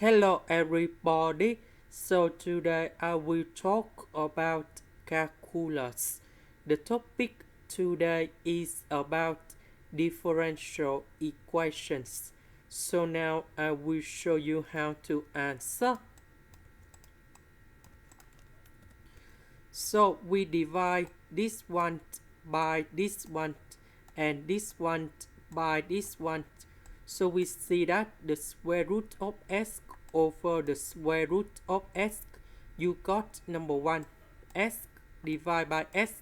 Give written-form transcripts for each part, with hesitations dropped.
Hello everybody. So today I will talk about calculus. The topic today is about differential equations. So now I will show you how to answer. So we divide this one by this one and this one by this one. So we see that the square root of s over the square root of s, you got number 1. S divided by s,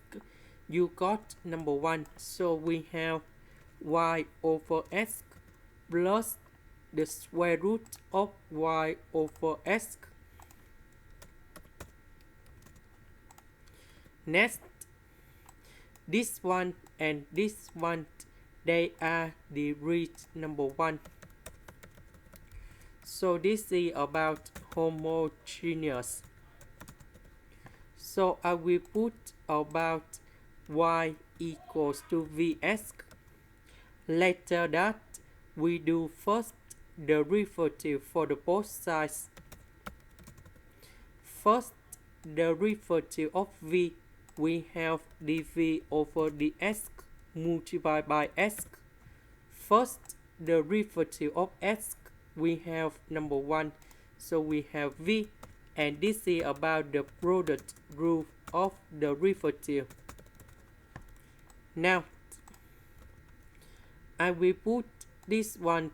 you got number 1. So we have y over s plus the square root of y over s. Next, this one and this one, they are the root number 1. So this is about homogeneous. So I will put about y equals to vs. Later that, we do first derivative for the both sides. First derivative of v, we have dv over ds multiplied by s. First derivative of s, we have number 1. So we have v, and this is about the product rule of derivative. Now, I will put this one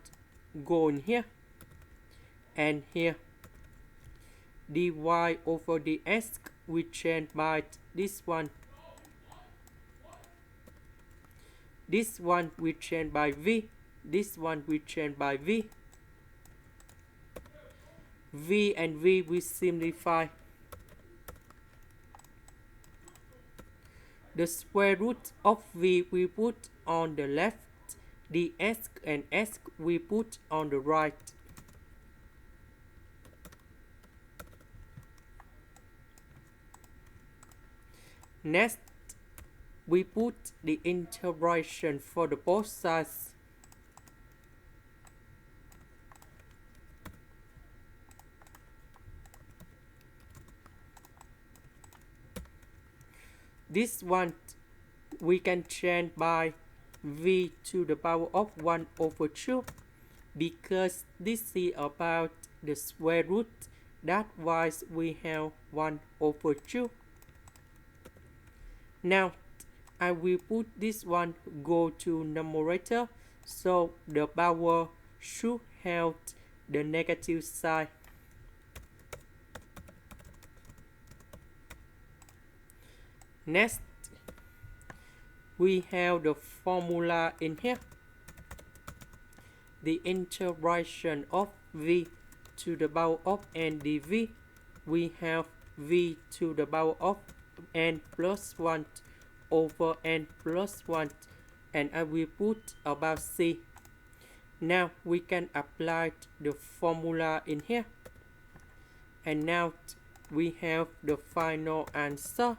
going here and here. dy over ds we change by this one. This one we change by v. This one we change by v. V and v we simplify. The square root of v we put on the left. The s and s we put on the right. Next, we put the integration for the both sides. This one we can change by v to the power of 1 over 2 because this is about the square root. That's why we have 1 over 2. Now, I will put this one go to numerator, so the power should have the negative side. Next, we have the formula in here. The integration of v to the power of n dv, we have v to the power of n plus 1 over n plus 1, and I will put about c. Now we can apply the formula in here, and now we have the final answer.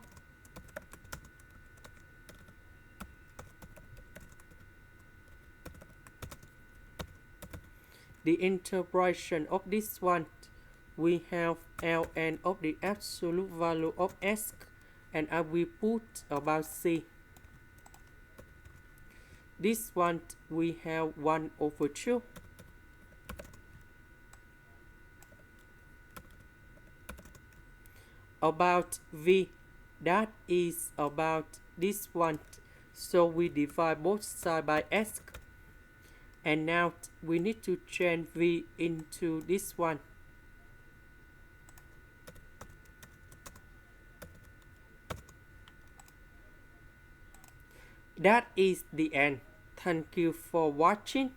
The integration of this one, we have ln of the absolute value of s, and I will put about c. This one we have 1 over 2. About v, that is about this one. So we divide both sides by s. And now we need to change v into this one. That is the end. Thank you for watching.